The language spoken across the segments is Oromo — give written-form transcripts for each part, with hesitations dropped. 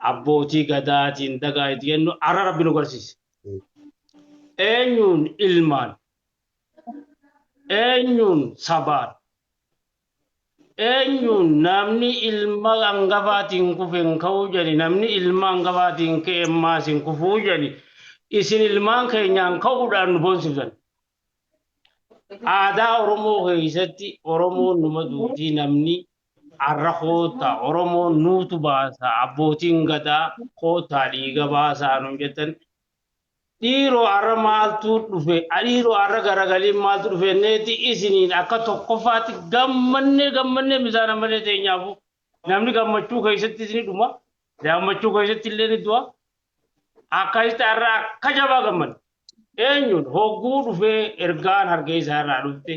abbootii gadaatiin dagaa'itii jennu ara rabbi nu garsiise. Eenyuun ilmaan, eenyuun sabaan, eenyuun namni ilma hangafaatiin kufeen ka'uu jedhi, namni ilma hangafaatiin ka'een maasiin kufuu jedhi, isin ilmaan keenyaan ka'uudhaan nu boonsiftan. Aadaa Oromoo keessatti Oromoon numa duutii namni arra koota Oromoon nuutu baasa abbootiin gadaa kootaa dhiiga baasaa nu jettan dhiiroo arra maaltu dhufe dhiiroo arra garagaliin maaltu dhufe neeti isiniin akka tokkoffaatti gammannee misaana malee teenyaafu namni gammachuu keessatti isini dhuma gammachuu keessatti illee ni du'a akkasitti arra akka jabaa gammanne. Eenyuun hogguu dhufee ergaan hargee isaa irraa dhufte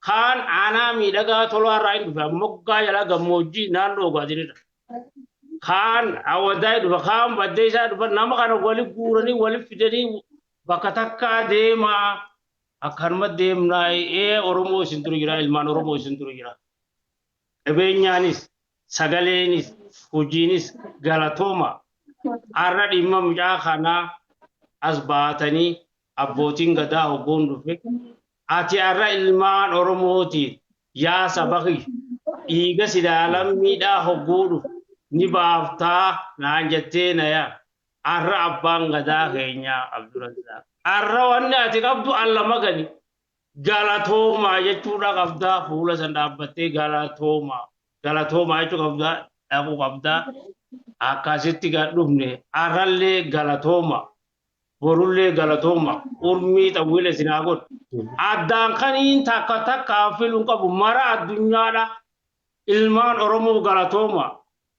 kaan aanaa miidhagaa tolaa irraa hin dhufe moggaa jalaa gammoojjii naannoo dhugaatinidha. Kaan awwadaa dhufa kaan baddee isaa dhufa nama kana wali guuranii wali fidanii bakka takkaa deemaa akkanuma deemnaa Oromoo isin turu jira ilmaan Oromoo isin turu jira. Qabeenyaanis sagaleenis hojiinis galatooma har'a dhimma mucaa kanaa as baatanii abbootiin gadaa hoggoon dhufe ati arra ilmaan Oromootiin yaa sabaqi dhiiga sidaalan miidhaa hogguu dhufe ni baaftaa naan jettee nayaa arra abbaan gadaa keenyaa Abdurazaaq arra wanni ati qabdu allama gani galatoomaa jechuudha qabdaa fuula san dhaabbattee galatoomaa jechuu qabdaa dhaquu qabdaa akkasitti gad dhufne arrallee galatoomaa. Borullee galatooma urmii xawwile sinaa godhu addaan kaniin takka takkaa filuun qabu mara addunyaadha ilmaan Oromoo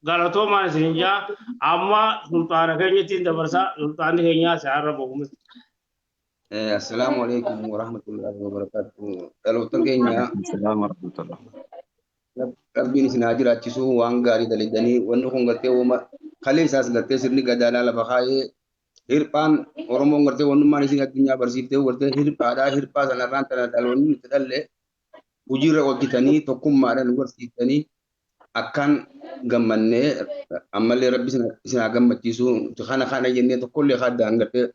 galatoomaan isin jaa amma sultaana keenyattiin dabarsaa sultaanni keenyaa isaarra bogume. Assalamu alaikum warahmatullahi wabarakatuh. Dhaloota keenya rabbiin isin haa jiraachisu waan gaarii dalidanii wanni kun gartee uuma kalee isaas gartee sirni gadaanaa lafa kaayee hirpaan Oromoon gartee wannummaan isin addunyaa barsiiftee gartee hirpaadhaa hirpaa sanarraan tana dhaloonni nuti dhalle hojiirra hojjetanii tokkummaadhaan nu barsiiftanii akkaan gammannee ammallee rabbi isin haa gammachiisu kana jennee tokkollee kaddaan gartee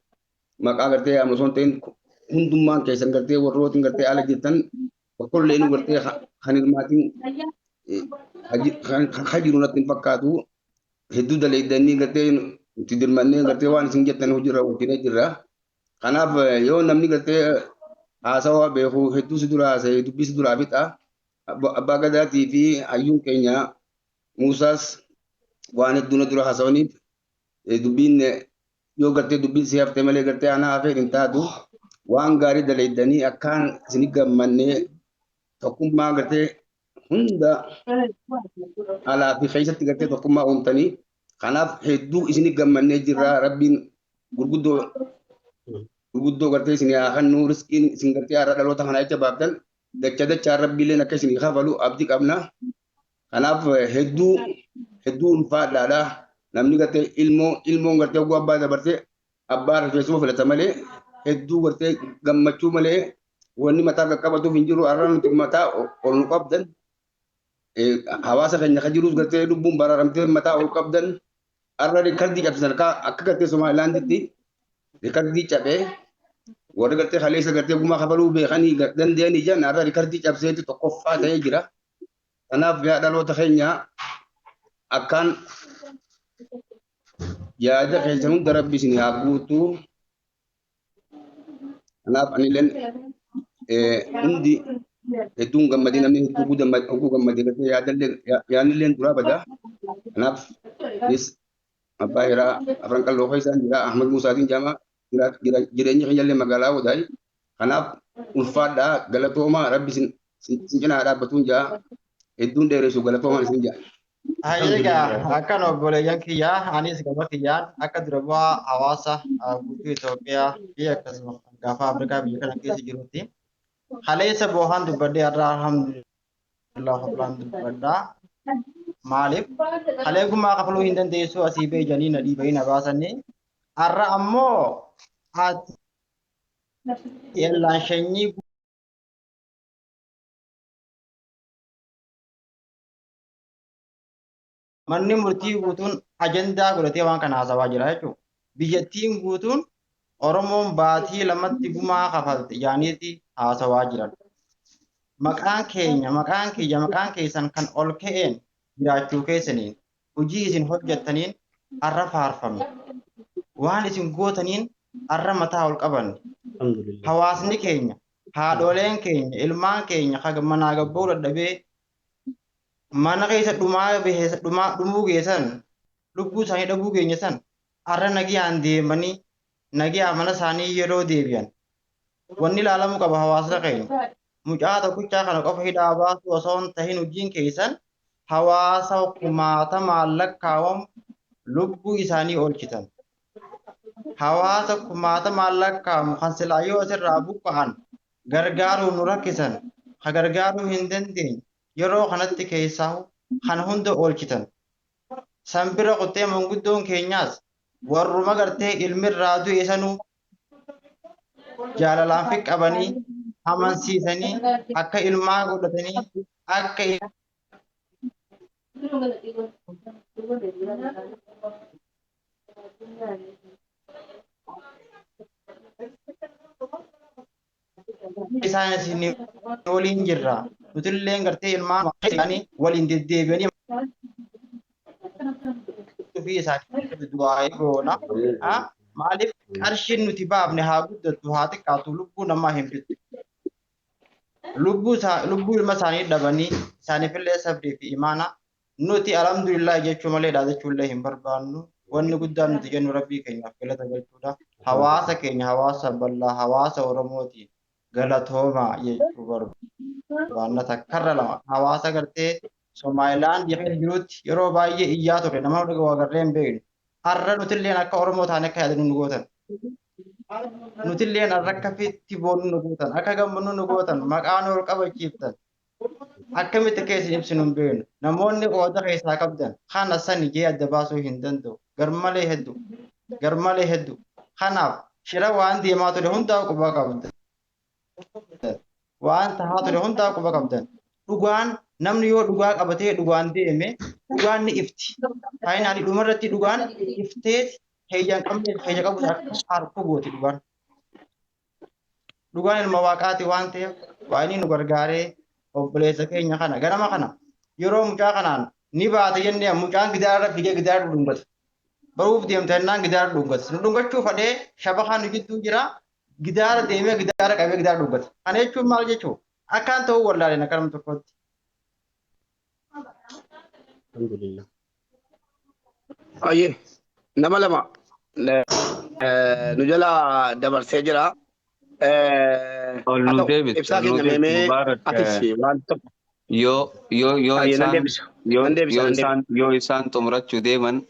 maqaa gartee amasoon ta'in hundummaan keessan gartee warrootiin gartee ala jettan tokkollee nu gartee kan hirmaatiin hajiru natti hin fakkaatu hedduu daleeydanii gartee itti dirmannee gartee waan isin jettan hojiirra hojjetee jirra. Kanaaf yoo namni gartee haasawaa beeku hedduu si dura haasa'e dubbii si duraa fixa. Abbaa gadaatii fi hayyuun keenya Muusaas waan hedduu na dura haasawaniif dubbiin yoo gartee dubbiin si haftee malee gartee anaa hafee hin taatu waan gaarii daleeydanii akkaan isin gammannee tokkummaa gartee hunda alaa fi keessatti gartee tokkummaa uumtanii kanaaf hedduu isin gammannee jirra rabbiin gurguddoo gartee isin haa kennu riskiin isin gartee har'a dhaloota kana jecha baaftan dachaa rabbiileen akka isin kafalu abdii qabna. Kanaaf hedduu ulfaadhaadha namni gartee ilmoon gartee oguu abbaa dabartee abbaa rifeensuma filata malee hedduu gartee gammachuu malee wanni mataa qaqqabatuuf hin jiru har'a nuti mataa ol nu qabdan hawaasa keenya kan jirus gartee lubbuun baraaramtee mataa ol qabdan arra rikardii cabsisan akka gartee Somaalilaanditti rikardii cabee warri gartee kaleessa gartee gumaa kafaluu beekanii danda'anii jiran arra rikardii cabseetti tokkoffaa ta'ee jira. Kanaaf yaa dhaloota keenya akkaan yaada keessan hunda rabbi isin haa guutuu. Kanaaf anileen hundi hedduun gammadee namni hedduu gammadee gartee yaadilleen duraa badaa. Kanaaf abbaa hiraa afran qalloo keessaan jira Ahmad Musaatiin jaamaa jireenya keenyallee magaalaa Wadaay. Kanaaf ulfaadhaa galatoomaa rabbi isin cinaa dhaabbatuun jaa hedduun dheeressu galatoomaan isin jaa. Egaa akkan obboleeyyan kiyyaa anis gama kiyyaan akka dura bu'aa hawaasa guutuu Itoophiyaa fi akkasumas gaafa Afrikaa biyya kana keessa jirutti kaleessa boohaan dubbadhee irraa alhamdulillah qablaan dubbadhaa. Maaliif halee gumaa kafaluu hin dandeessu asii bee janii na dhiibanii na baasanii har'a ammoo yellaan shanyii manni murtii guutuun ajandaa godhatee waan kana haasawaa jira jechuudha. Biyyattiin guutuun Oromoon baatii lamatti gumaa kafalte yaaniiti haasawaa jiran. Maqaan keenya, maqaan kiyya, maqaan keessan kan ol ka'een jiraachuu keessaniin hojii isin hojjettaniin har'a faarfame. Waan isin gootaniin har'a mataa ol qabanne. Hawaasni keenya, haadholeen keenya, ilmaan keenya kan manaa gabboo dadhabee mana keessa dhumuu geessan lubbuu isaanii dhabuu keenya san har'a nagiyaan deemanii nagiyaa mana isaanii yeroo deebi'an. Wanni ilaalamuu qaba hawaasa keenya. Mucaa tokkichaa kana qofa hidhaa baasuu osoo hin tahin hojiin keessan hawaasa kumaatamaan lakkaa'amu lubbuu isaanii oolchitan. Hawaasa kumaatamaan lakkaa'amu kan silaa yoo asirraa buqqa'an gargaaruu nu rakkisan, ha gargaaruu hin dandeenye yeroo kanatti keessaa kan hunda oolchitan. Sanbira qottee manguddoon keenyaas warruma gartee ilmirraa du'e sanuu jaalalaan fiqqabanii amansiisanii akka ilmaa godhatanii akka isaan isin waliin jirra. Nutillee gartee ilmaa isaanii waliin deddeebi'anii fi isaanii du'aa goona. Maaliif qarshiin nuti baafne haa guddattu haa xiqqaatu lubbuu namaa hin fixu. Lubbuu ilma isaanii dhabanii isaaniifillee sabdii fi imaana nuti alhamdulillah jechuu malee dhaadachuullee hin barbaannu. Wanni guddaan nuti jennu rabbii keenyaaf galata galchuudha. Hawaasa keenya hawaasa bal'aa hawaasa Oromootiin galatoomaa jechuu barbaanna. Takkarra lama hawaasa gartee Somaliland keessa jirutti yeroo baay'ee iyyaa ture nama dhugaa agarree hin beeknu. Har'a nutilleen akka Oromoo taane akka yaadanu nu gootan. Nutilleen har'a akka fitti boonu nu gootan akka gammannu nu gootan maqaa nu ol qabachiiftan. Akkamitti keessa ibsinu hin beeknu. Namoonni qooda keessaa qabdan kana san ijee adda baasuu hin danda'u. Garmalee hedduu. Kanaaf shira waan deemaa ture hundaa quba qabdan. Waan tahaa ture hundaa quba qabdan. Dhugaan namni yoo dhugaa qabatee dhugaan deeme dhugaan ni ifti. Faayinaalii dhumarratti dhugaan ifteeti heeyyaan qabne heeyya qabu harkuu gooti dhugaan. Dhugaan ilma waaqaati waan ta'eef waa inni nu gargaaree obboleessa keenya kana ganama kana yeroo mucaa kanaan ni baata jennee mucaan gidaarra fidee gidaara dhungata. Baruuf deemtannaan gidaara dhungata. Nu dhungachuu fadhee shabakaan nu jidduu jira gidaara deemee gidaara qabee gidaara dhungata. Kana jechuun maal jechuudha? Akkaan ta'uu wallaaleen akkanuma tokkotti. Alhamdulillah. Aye, nama lama nu jala dabarsee jira. Ol David, Ibsaa keenya meemee atis waan tokko. yoo isaan xumurachuu deeman